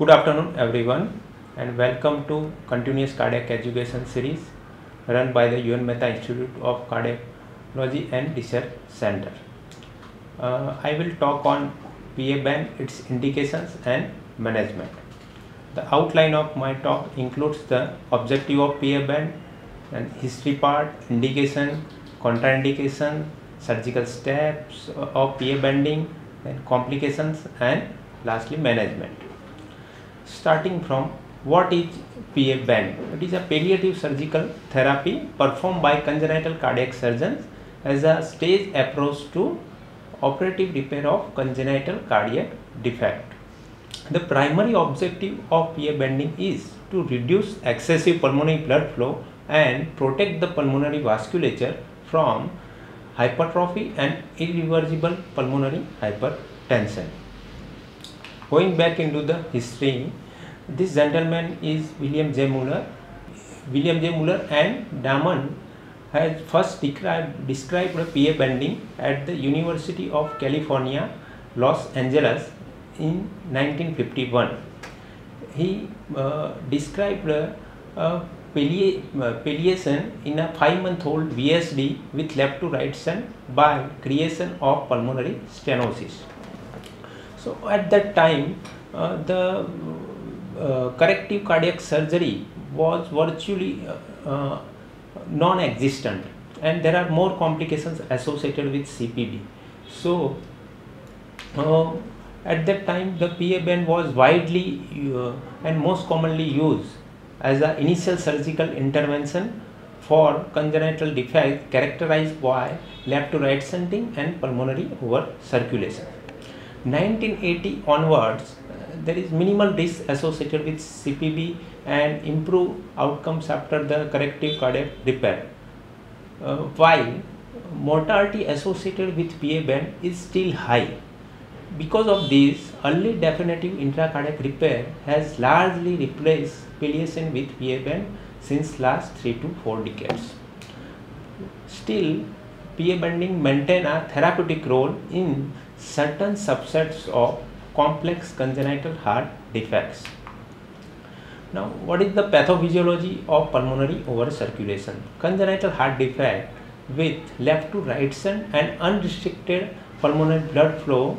Good afternoon everyone and welcome to Continuous Cardiac Education series run by the UN-Mehta Institute of Cardiology and Research Center. I will talk on PA band, its indications and management. The outline of my talk includes the objective of PA band and history part, indication, contraindication, surgical steps of PA banding, and complications, and lastly management. Starting from what is PA band? It is a palliative surgical therapy performed by congenital cardiac surgeons as a stage approach to operative repair of congenital cardiac defect. The primary objective of PA banding is to reduce excessive pulmonary blood flow and protect the pulmonary vasculature from hypertrophy and irreversible pulmonary hypertension. Going back into the history, this gentleman is William J. Muller. William J. Muller and Damon has first described PA banding at the University of California, Los Angeles in 1951. He described palliation in a 5-month-old VSD with left to right shunt by creation of pulmonary stenosis. So at that time, the corrective cardiac surgery was virtually non-existent, and there are more complications associated with CPB. So at that time the PA band was widely and most commonly used as an initial surgical intervention for congenital defect characterized by left to right shunting and pulmonary over circulation. 1980 onwards, there is minimal risk associated with CPB and improved outcomes after the corrective cardiac repair, while mortality associated with PA band is still high. Because of this, early definitive intracardiac repair has largely replaced palliation with PA band since last 3 to 4 decades. Still, PA banding maintain a therapeutic role in certain subsets of complex congenital heart defects. Now, what is the pathophysiology of pulmonary overcirculation? Congenital heart defect with left to right shunt and unrestricted pulmonary blood flow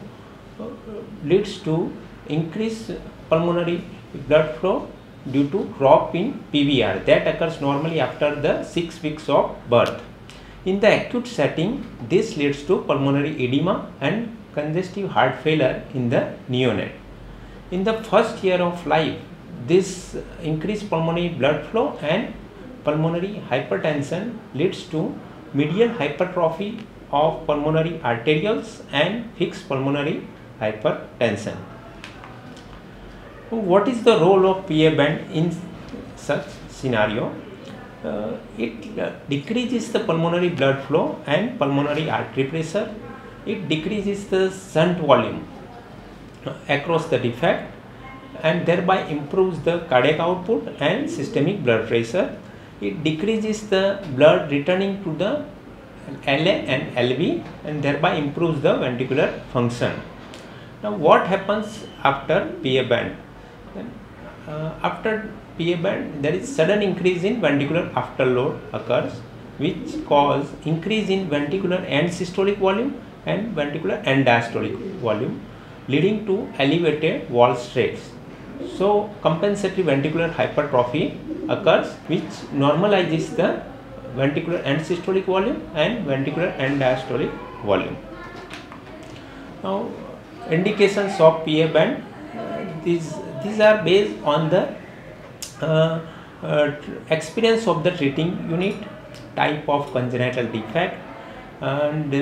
leads to increased pulmonary blood flow due to drop in PVR that occurs normally after the 6 weeks of birth. In the acute setting, this leads to pulmonary edema and congestive heart failure in the neonate. In the first year of life, this increased pulmonary blood flow and pulmonary hypertension leads to medial hypertrophy of pulmonary arterioles and fixed pulmonary hypertension. What is the role of PA band in such scenario? It decreases the pulmonary blood flow and pulmonary artery pressure. It decreases the shunt volume across the defect and thereby improves the cardiac output and systemic blood pressure. It decreases the blood returning to the LA and LV and thereby improves the ventricular function. Now, what happens after PA band? After PA band, there is sudden increase in ventricular afterload occurs, which cause increase in ventricular end systolic volume and ventricular end diastolic volume, leading to elevated wall straits. So compensatory ventricular hypertrophy occurs, which normalizes the ventricular end systolic volume and ventricular end diastolic volume. Now, indications of PA band, these are based on the experience of the treating unit, type of congenital defect, and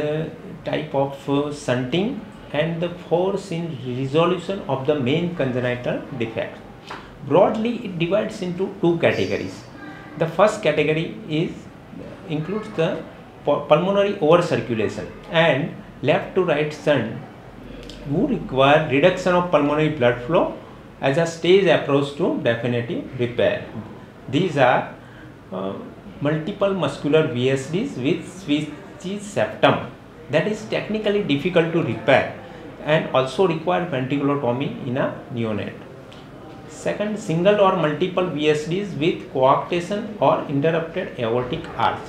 type of shunting, and the force in resolution of the main congenital defect. Broadly, it divides into 2 categories. The first category includes the pulmonary overcirculation and left to right shunt who require reduction of pulmonary blood flow as a stage approach to definitive repair. These are multiple muscular VSDs with switched septum that is technically difficult to repair and also require ventriculotomy in a neonate. Second, single or multiple VSDs with coarctation or interrupted aortic arch.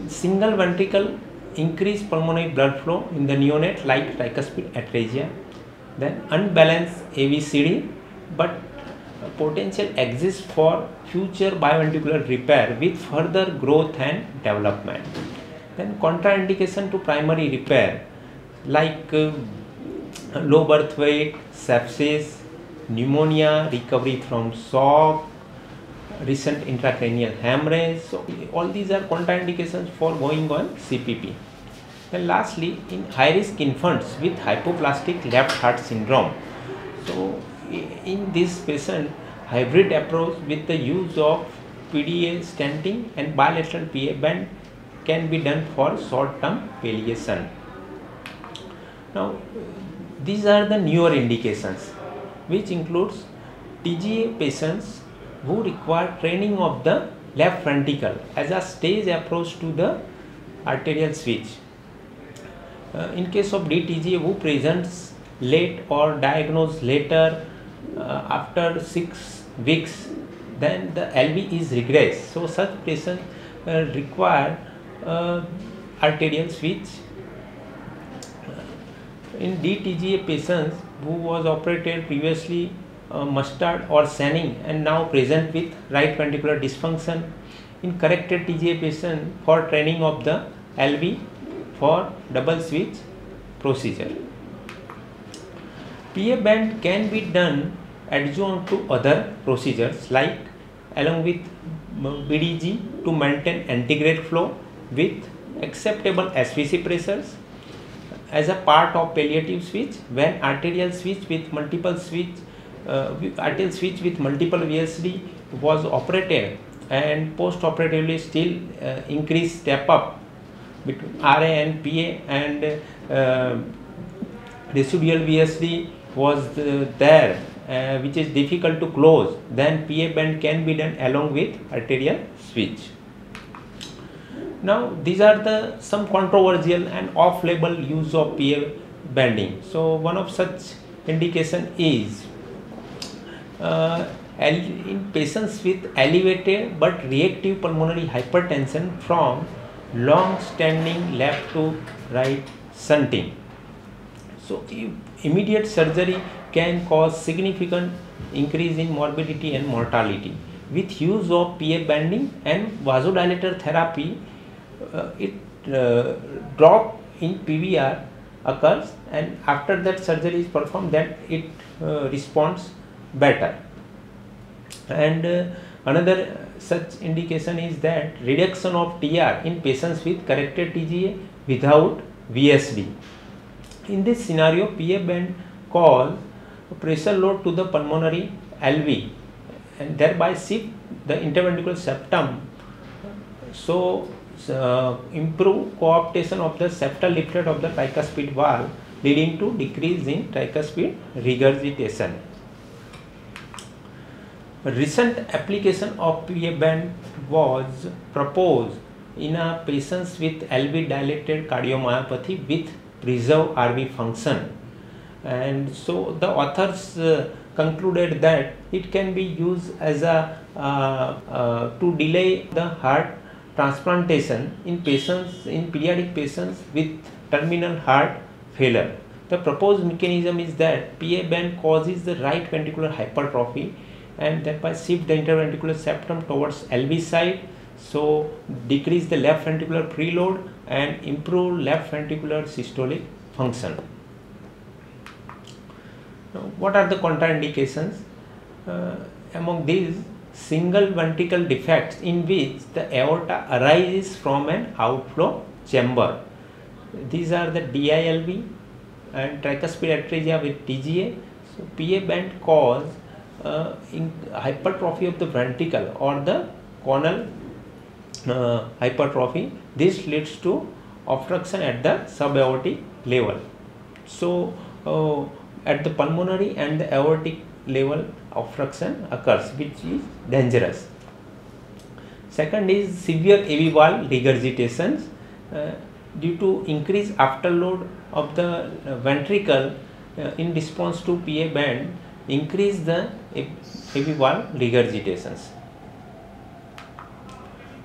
Single ventricle increased pulmonary blood flow in the neonate like tricuspid atresia. Then unbalanced AVCD, but potential exists for future biventricular repair with further growth and development. Then contraindication to primary repair like low birth weight, sepsis, pneumonia, recovery from shock, recent intracranial hemorrhage. So all these are contraindications for going on CPP. Then lastly, in high risk infants with hypoplastic left heart syndrome. So in this patient, hybrid approach with the use of PDA stenting and bilateral PA band can be done for short term palliation. Now these are the newer indications, which includes TGA patients who require training of the left ventricle as a stage approach to the arterial switch. In case of DTGA who presents late or diagnosed later after 6 weeks, then the LV is regressed. So such patients require arterial switch. In DTGA patients who was operated previously mustard or Sanning and now present with right ventricular dysfunction, in corrected TGA patient for training of the LV for double switch procedure. PA band can be done adjunct to other procedures like along with BDG to maintain antegrade flow with acceptable SVC pressures, as a part of palliative switch when arterial switch with multiple VSD was operated and post-operatively still increased step up between RA and PA and residual VSD was there which is difficult to close, then PA band can be done along with arterial switch. Now these are some controversial and off-label use of PA banding. So one of such indication is in patients with elevated but reactive pulmonary hypertension from long-standing left to right shunting. So immediate surgery can cause significant increase in morbidity and mortality. With use of PA banding and vasodilator therapy, drop in PVR occurs, and after that surgery is performed, then it responds better. And another such indication is that reduction of TR in patients with corrected TGA without VSD. In this scenario, PA band cause pressure load to the pulmonary LV and thereby shift the interventricular septum, so improve cooptation of the septal leaflet of the tricuspid valve, leading to decrease in tricuspid regurgitation. A recent application of PA band was proposed in a patients with LV dilated cardiomyopathy with preserved RV function, and so the authors concluded that it can be used as a to delay the heart transplantation in pediatric patients with terminal heart failure. The proposed mechanism is that PA band causes the right ventricular hypertrophy and thereby shift the interventricular septum towards LV side, so decrease the left ventricular preload and improve left ventricular systolic function. Now, what are the contraindications? Among these, single ventricle defects in which the aorta arises from an outflow chamber. These are the DILV and tricuspid atresia with TGA. So PA band cause hypertrophy of the ventricle or the conal hypertrophy. This leads to obstruction at the subaortic level. So at the pulmonary and the aortic level obstruction occurs, which is dangerous. Second is severe AV valve regurgitations due to increased afterload of the ventricle in response to PA band. increase the AV valve regurgitations.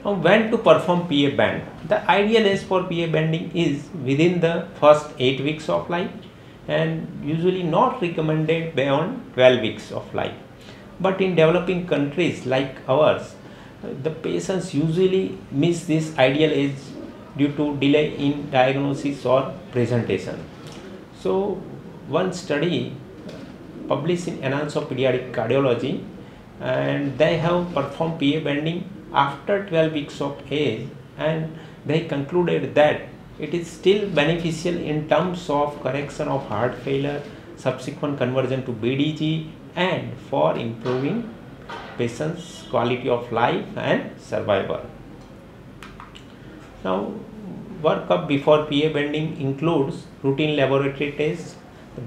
Now, when to perform PA band? The ideal age for PA banding is within the first 8 weeks of life and usually not recommended beyond 12 weeks of life. But in developing countries like ours, the patients usually miss this ideal age due to delay in diagnosis or presentation. So, one study published in Annals of Pediatric Cardiology, and they have performed PA banding after 12 weeks of age, and they concluded that it is still beneficial in terms of correction of heart failure, subsequent conversion to BDG, and for improving patients' quality of life and survival. Now, workup before PA banding includes routine laboratory tests,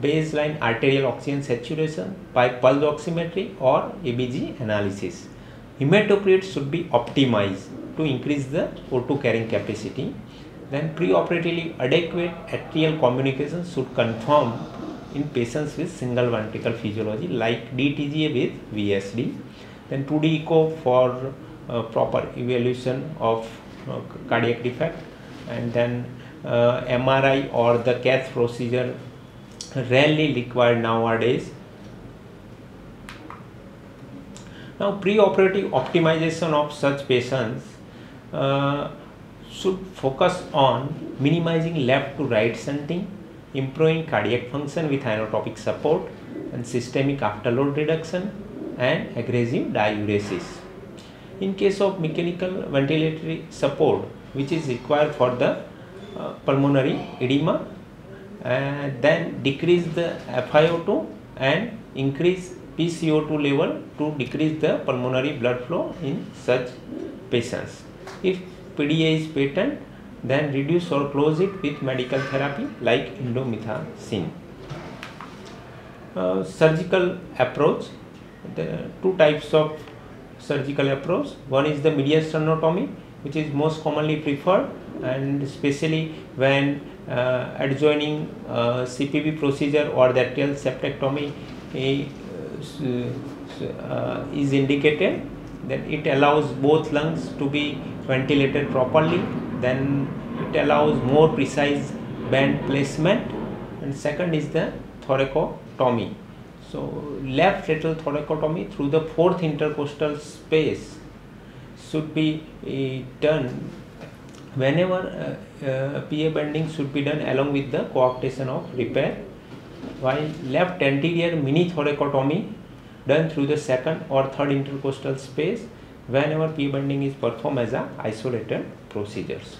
baseline arterial oxygen saturation by pulse oximetry or ABG analysis. Hematocrit should be optimized to increase the O2 carrying capacity. Then preoperatively adequate atrial communication should confirm in patients with single ventricle physiology like DTGA with VSD. Then 2D echo for proper evaluation of cardiac defect, and then MRI or the cath procedure rarely required nowadays. Now, preoperative optimization of such patients should focus on minimizing left to right shunting, improving cardiac function with inotropic support, and systemic afterload reduction and aggressive diuresis. In case of mechanical ventilatory support, which is required for the pulmonary edema, then decrease the FiO2 and increase PCO2 level to decrease the pulmonary blood flow in such patients. If PDA is patent, then reduce or close it with medical therapy like indomethacin. Surgical approach. There are two types of surgical approach. One is the medial sternotomy, which is most commonly preferred, and especially when adjoining CPB procedure or the atrial septectomy is indicated. Then it allows both lungs to be ventilated properly. Then it allows more precise band placement. And second is the thoracotomy. So left lateral thoracotomy through the fourth intercostal space should be done whenever PA bending should be done along with the coarctation of repair, while left anterior mini thoracotomy done through the second or third intercostal space whenever PA bending is performed as a isolated procedures.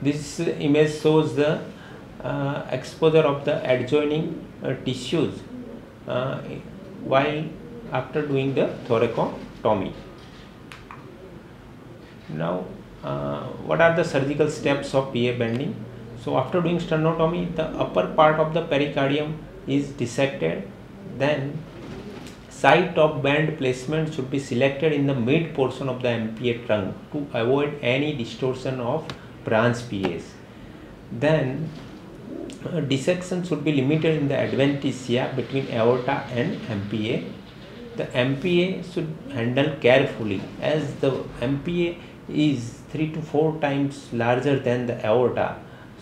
This image shows the exposure of the adjoining tissues while after doing the thoracotomy. Now, what are the surgical steps of PA bending? So, after doing sternotomy, the upper part of the pericardium is dissected. Then, site of band placement should be selected in the mid portion of the MPA trunk to avoid any distortion of branch PAs. Then, dissection should be limited in the adventitia between aorta and MPA. The MPA should handle carefully, as the MPA is 3 to 4 times larger than the aorta.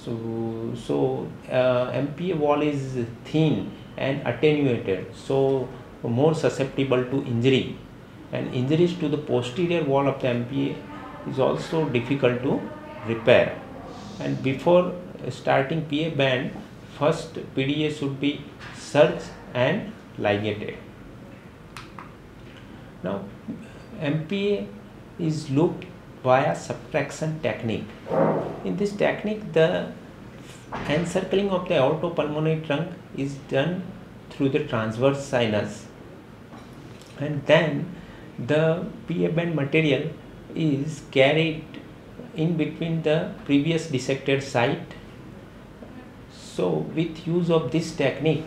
So MPA wall is thin and attenuated, so more susceptible to injury, and injuries to the posterior wall of the MPA is also difficult to repair. And before starting PA band, first PDA should be surged and ligated. Now, MPA is looped via subtraction technique. In this technique, the encircling of the aortopulmonary trunk is done through the transverse sinus, and then the PA band material is carried in between the previous dissected site. So, with use of this technique,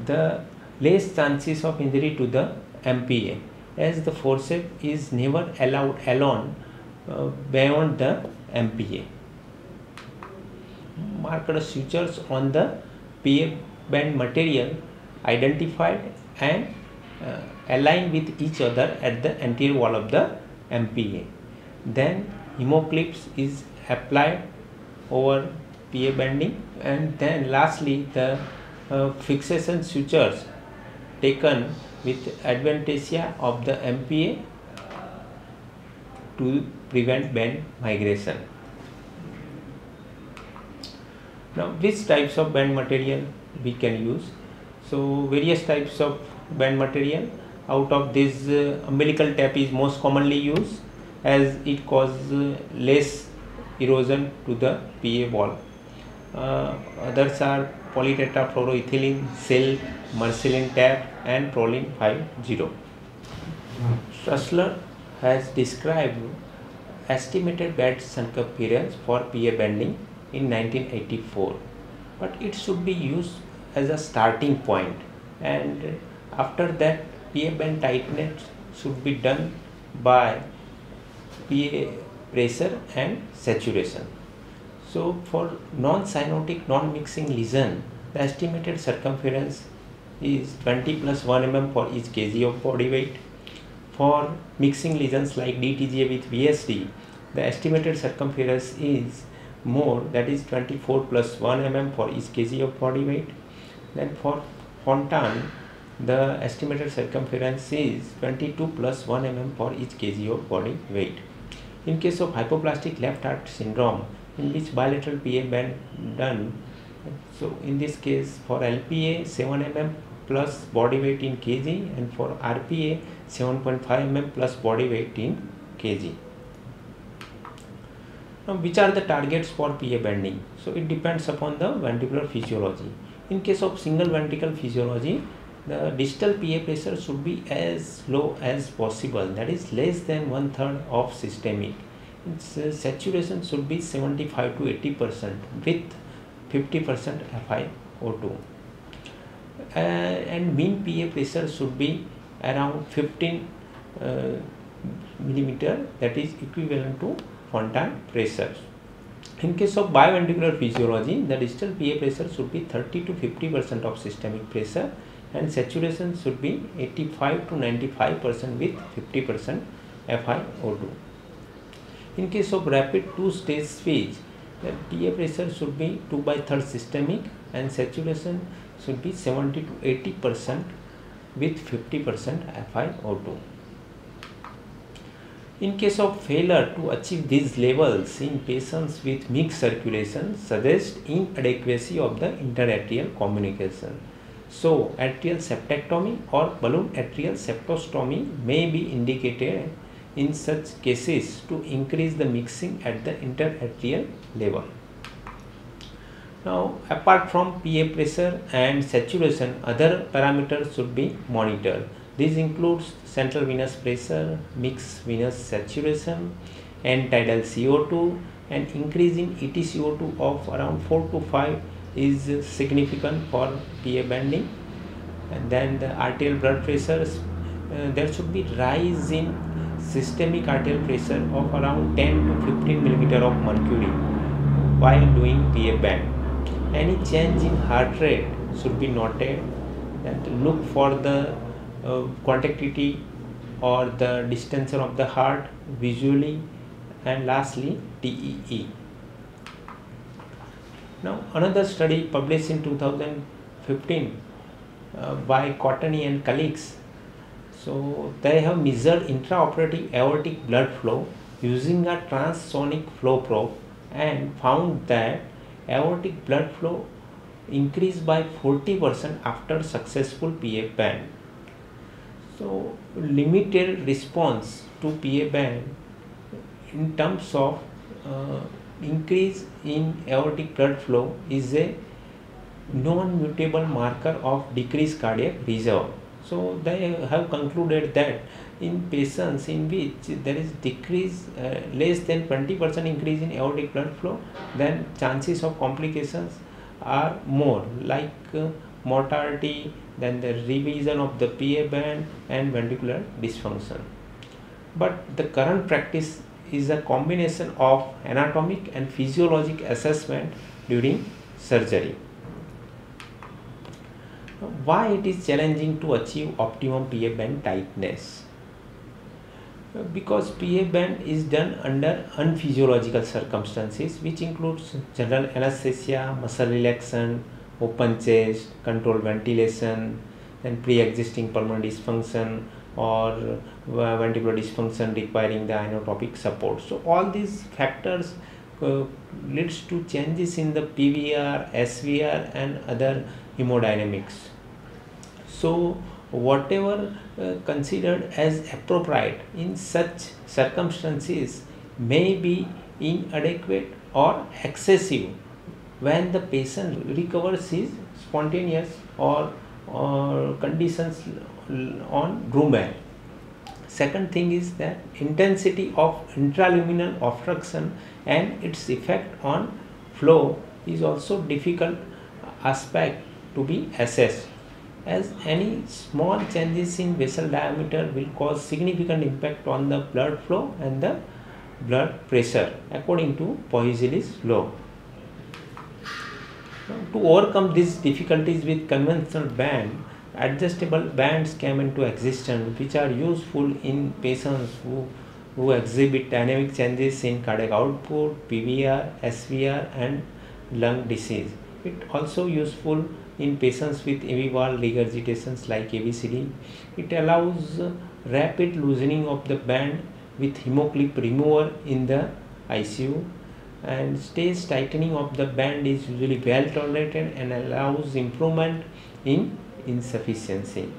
the less chances of injury to the MPA, as the forceps is never allowed alone beyond the MPA. Marked sutures on the PA band material identified and aligned with each other at the anterior wall of the MPA. Then hemoclips is applied over PA bending, and then lastly the fixation sutures taken with adventitia of the MPA to prevent band migration. Now, which types of band material we can use? So, various types of band material. Out of this, umbilical tape is most commonly used as it causes less erosion to the PA wall. Others are polytetrafluoroethylene, silk, marceline tape, and prolene 50. Trussler has described estimated band circumference for PA bending in 1984, but it should be used as a starting point, and after that PA band tightness should be done by PA pressure and saturation. So for non-cyanotic, non-mixing lesion, the estimated circumference is 20 plus 1 mm for each kg of body weight. For mixing lesions like DTGA with VSD, the estimated circumference is more, that is 24 plus 1 mm for each kg of body weight. Then for Fontan, the estimated circumference is 22 plus 1 mm for each kg of body weight. In case of hypoplastic left heart syndrome, in which bilateral PA band done, so in this case for LPA 7 mm plus body weight in kg, and for RPA 7.5 mm plus body weight in kg. Now, which are the targets for PA bending? So it depends upon the ventricular physiology. In case of single ventricle physiology, the distal PA pressure should be as low as possible, that is less than 1/3 of systemic. Its saturation should be 75 to 80% with 50% FiO2, and mean PA pressure should be around 15 millimeter, that is equivalent to Fontan pressure. In case of biventricular physiology, the distal PA pressure should be 30 to 50% of systemic pressure, and saturation should be 85 to 95% with 50% FiO2. In case of rapid two-stage switch, the PA pressure should be 2/3 systemic, and saturation should be 70 to 80% with 50% FiO2. In case of failure to achieve these levels in patients with mixed circulation, suggests inadequacy of the interatrial communication. So, atrial septectomy or balloon atrial septostomy may be indicated in such cases to increase the mixing at the interatrial level. Now, apart from PA pressure and saturation, other parameters should be monitored. These includes central venous pressure, mixed venous saturation, end tidal CO2, and increase in EtCO2 of around 4 to 5 is significant for PA bending. And then the arterial blood pressures, there should be rise in systemic arterial pressure of around 10 to 15 millimeter of mercury while doing PA bend. Any change in heart rate should be noted, and look for the contractility or the distension of the heart visually, and lastly TEE. Now, another study published in 2015 by Courtney and colleagues. So they have measured intraoperative aortic blood flow using a transsonic flow probe and found that aortic blood flow increased by 40% after successful PA band. So limited response to PA band in terms of increase in aortic blood flow is a non-mutable marker of decreased cardiac reserve. So they have concluded that in patients in which there is decrease less than 20% increase in aortic blood flow, then chances of complications are more, like mortality, then the revision of the PA band and ventricular dysfunction. But the current practice is a combination of anatomic and physiologic assessment during surgery. Why it is challenging to achieve optimum PA band tightness? Because PA band is done under unphysiological circumstances, which includes general anesthesia, muscle relaxation, open chest, controlled ventilation, and pre-existing pulmonary dysfunction or ventricular dysfunction requiring the inotropic support. So all these factors leads to changes in the PVR, SVR and other hemodynamics. So whatever considered as appropriate in such circumstances may be inadequate or excessive when the patient recovers his spontaneous or conditions on room air. Second thing is that intensity of intraluminal obstruction and its effect on flow is also difficult aspect to be assessed, as any small changes in vessel diameter will cause significant impact on the blood flow and the blood pressure according to Poiseuille's law. To overcome these difficulties with conventional band, adjustable bands came into existence, which are useful in patients who exhibit dynamic changes in cardiac output, PVR, SVR and lung disease. It also useful in patients with AV valve regurgitations like ABCD. It allows rapid loosening of the band with hemoclip remover in the ICU, and stage tightening of the band is usually well tolerated and allows improvement in insufficiency.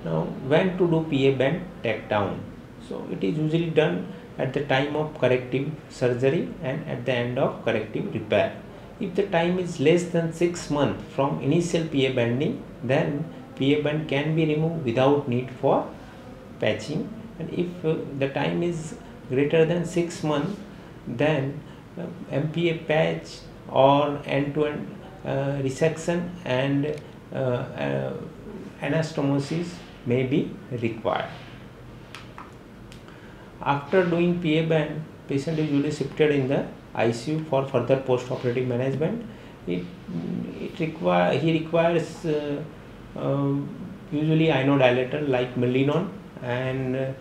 Now, when to do PA band takedown? So it is usually done at the time of corrective surgery and at the end of corrective repair. If the time is less than 6 months from initial PA banding, then PA band can be removed without need for patching, and if the time is greater than 6 months, then MPA patch or end-to-end resection and anastomosis may be required. After doing PA band, patient is usually shifted in the ICU for further post-operative management. He requires usually inodilator like Melinon, and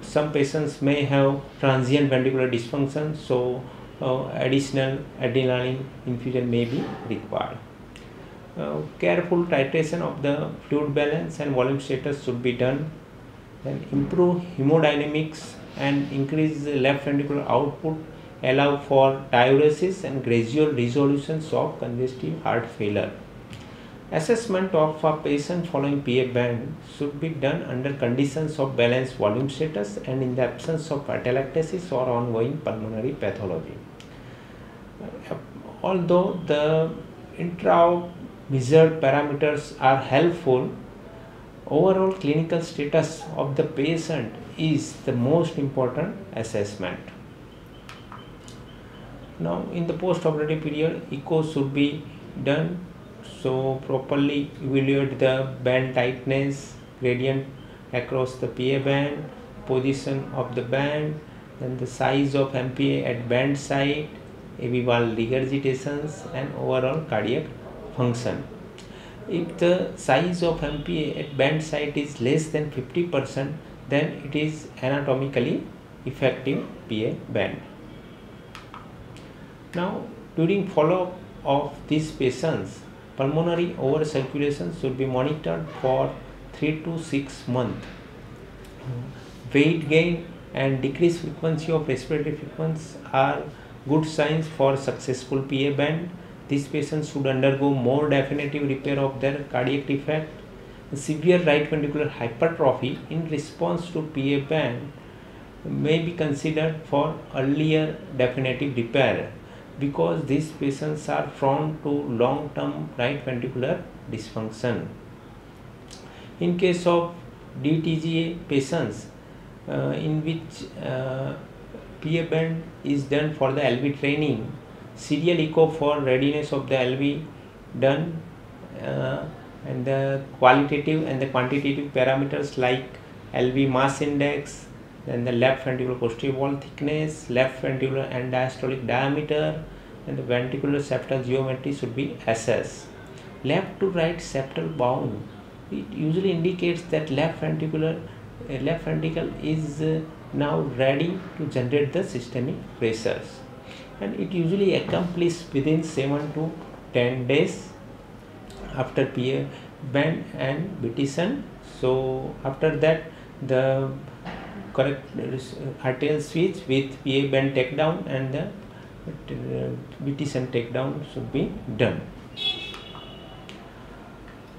some patients may have transient ventricular dysfunction, so additional adrenaline infusion may be required. Careful titration of the fluid balance and volume status should be done. Then improve hemodynamics and increase the left ventricular output, allow for diuresis and gradual resolutions of congestive heart failure. Assessment of a patient following PA band should be done under conditions of balanced volume status and in the absence of atelectasis or ongoing pulmonary pathology. Although the intra-measured parameters are helpful, overall clinical status of the patient is the most important assessment. Now, in the post-operative period, echo should be done. So properly evaluate the band tightness, gradient across the PA band, position of the band, then the size of MPA at band site, AV valve regurgitations and overall cardiac function. If the size of MPA at band site is less than 50%, then it is anatomically effective PA band. Now, during follow-up of these patients, pulmonary overcirculation should be monitored for 3 to 6 months. Weight gain and decreased frequency of respiratory frequency are good signs for successful PA band. These patients should undergo more definitive repair of their cardiac defect. Severe right ventricular hypertrophy in response to PA band may be considered for earlier definitive repair, because these patients are prone to long-term right ventricular dysfunction. In case of DTGA patients in which PA band is done for the LV training, serial echo for readiness of the LV done, and the qualitative and the quantitative parameters like LV mass index, then the left ventricular posterior wall thickness, left ventricular and diastolic diameter, and the ventricular septal geometry should be assessed. left to right septal bound, it usually indicates that left ventricle is now ready to generate the systemic pressures, and it usually accomplished within 7 to 10 days after PA band and Bettison. So after that, the correct arterial switch with PA band takedown and the Bettison takedown should be done.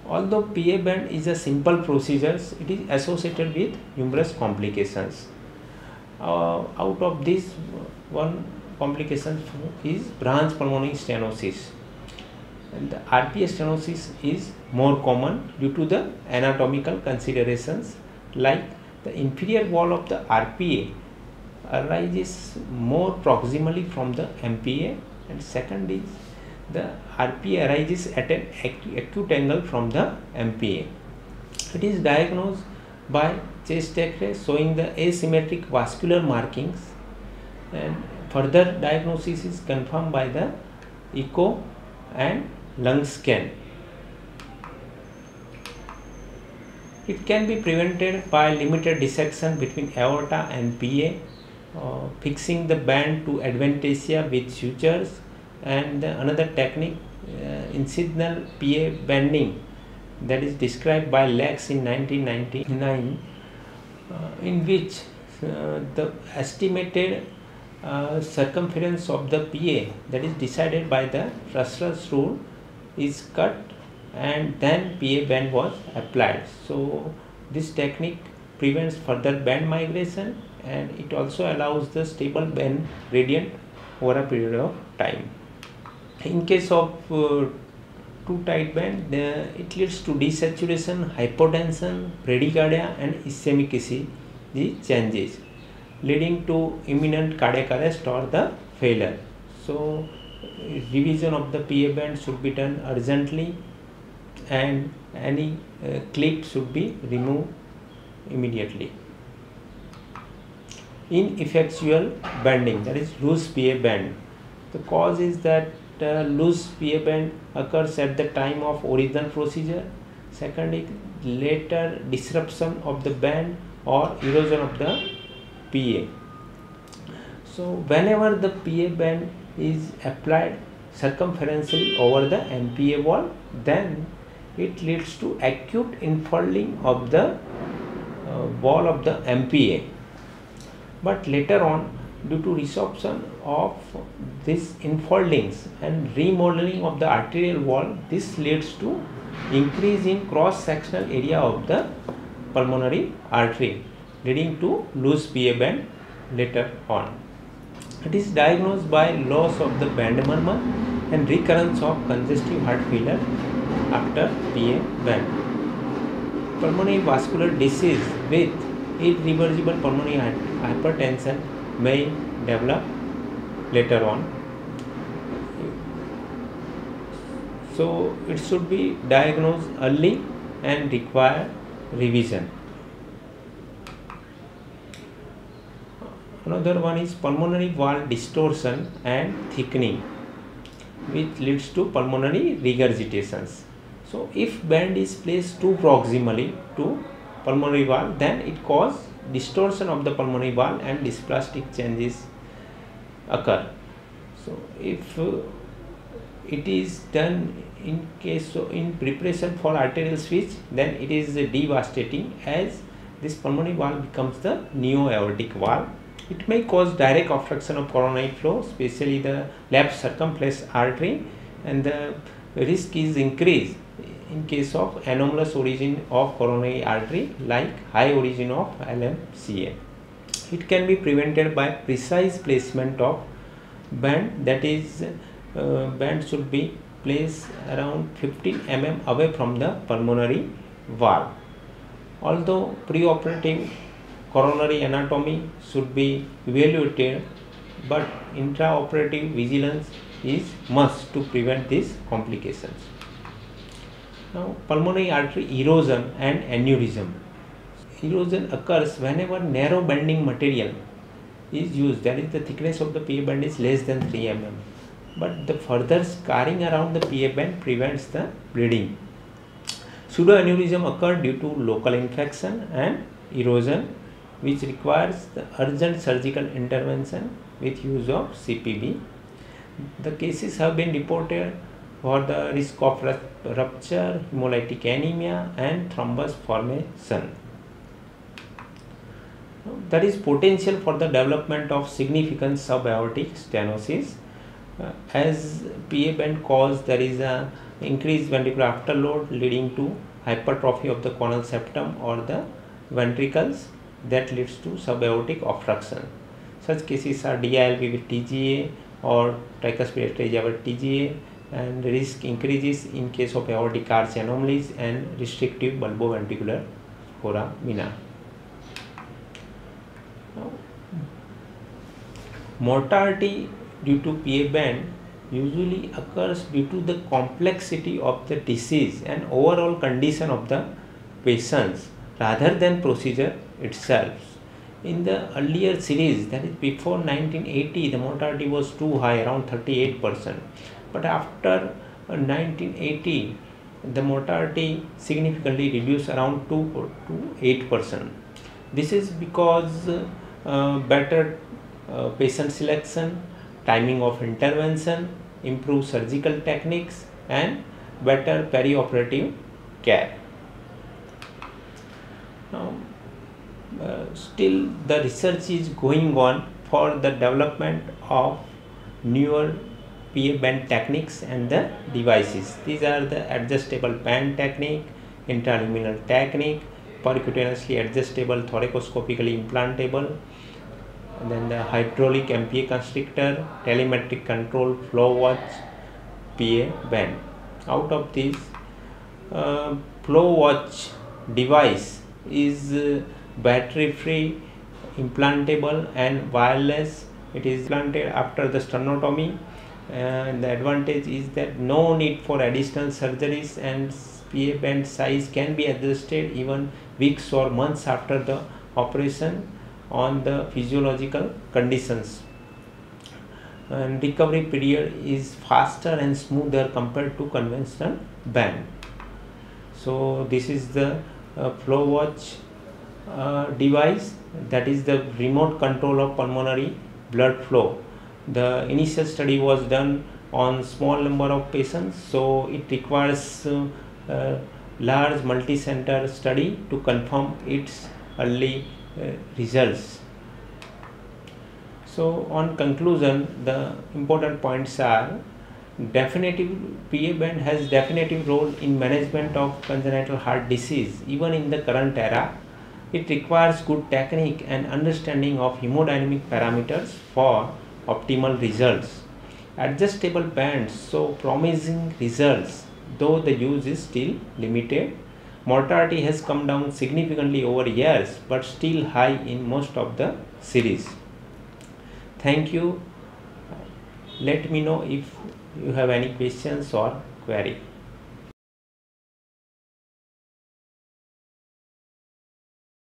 Although PA band is a simple procedure, it is associated with numerous complications. Out of this, one complication is branch pulmonary stenosis. And the RPA stenosis is more common due to the anatomical considerations, like the inferior wall of the RPA arises more proximally from the MPA, and second is the RPA arises at an acute angle from the MPA. It is diagnosed by chest X-ray showing the asymmetric vascular markings, and further diagnosis is confirmed by the echo and lung scan. It can be prevented by limited dissection between aorta and PA, fixing the band to adventitia with sutures, and another technique, incisional PA bending, that is described by Lex in 1999, in which the estimated circumference of the PA, that is decided by the Russell's rule, is cut and then PA band was applied. So this technique prevents further band migration, and it also allows the stable band gradient over a period of time. In case of too tight band, it leads to desaturation, hypotension, bradycardia and ischemic ECG changes, leading to imminent cardiac arrest or the failure. So revision of the PA band should be done urgently, and any clip should be removed immediately. Ineffectual bending, that is loose PA band. The cause is that loose PA band occurs at the time of original procedure. Second is later disruption of the band or erosion of the PA. So whenever the PA band is applied circumferentially over the MPA wall, then it leads to acute infurling of the wall of the MPA. But later on, due to resorption of these infoldings and remodeling of the arterial wall, this leads to increase in cross-sectional area of the pulmonary artery, leading to loose PA band later on. It is diagnosed by loss of the band murmur and recurrence of congestive heart failure after PA band. Pulmonary vascular disease with irreversible pulmonary hypertension may develop later on. So it should be diagnosed early and require revision. Another one is pulmonary wall distortion and thickening, which leads to pulmonary regurgitations. So if band is placed too proximally to pulmonary wall, then it causes distortion of the pulmonary wall and dysplastic changes occur. So if it is done in preparation for arterial switch, then it is devastating, as this pulmonary wall becomes the neo-aortic wall. It may cause direct obstruction of coronary flow, especially the left circumflex artery, and the risk is increased in case of anomalous origin of coronary artery, like high origin of LMCA. It can be prevented by precise placement of band, that is band should be placed around 15 mm away from the pulmonary wall. Although preoperative coronary anatomy should be evaluated, but intraoperative vigilance is must to prevent these complications. Now, pulmonary artery erosion and aneurysm. Erosion occurs whenever narrow bending material is used, that is the thickness of the PA band is less than 3 mm. but the further scarring around the PA band prevents the bleeding. Pseudoaneurysm occurs due to local infection and erosion, which requires the urgent surgical intervention with use of CPB. The cases have been reported for the risk of rupture, hemolytic anemia and thrombus formation. There is potential for the development of significant subaortic stenosis. As PA band cause, there is a increased ventricular afterload leading to hypertrophy of the coronal septum or the ventricles that leads to subaortic obstruction. Such cases are DILP with TGA or tricuspid atresia with TGA, and risk increases in case of aortic arch anomalies and restrictive bulboventricular foramina. Mortality due to PA band usually occurs due to the complexity of the disease and overall condition of the patients rather than procedure itself. In the earlier series, that is before 1980, the mortality was too high, around 38%. But after 1980, the mortality significantly reduced around 2 to 8%. This is because better patient selection, timing of intervention, improved surgical techniques and better perioperative care. Now, still the research is going on for the development of newer PA band techniques and the devices. These are the adjustable band technique, intraluminal technique, percutaneously adjustable, thoracoscopically implantable, and then the hydraulic MPA constrictor, telemetric control, flow watch, PA band. Out of these, flow watch device is battery free, implantable and wireless. It is implanted after the sternotomy, and the advantage is that no need for additional surgeries, and PA band size can be adjusted even weeks or months after the operation on the physiological conditions, and recovery period is faster and smoother compared to conventional band. So this is the flow watch device, that is the remote control of pulmonary blood flow. The initial study was done on small number of patients, so it requires large multi-center study to confirm its early results. So on conclusion, the important points are: definitive PA band has definitive role in management of congenital heart disease even in the current era. It requires good technique and understanding of hemodynamic parameters for optimal results. Adjustable bands show promising results, though the use is still limited. Mortality has come down significantly over years, but still high in most of the series. Thank you. Let me know if you have any questions or query.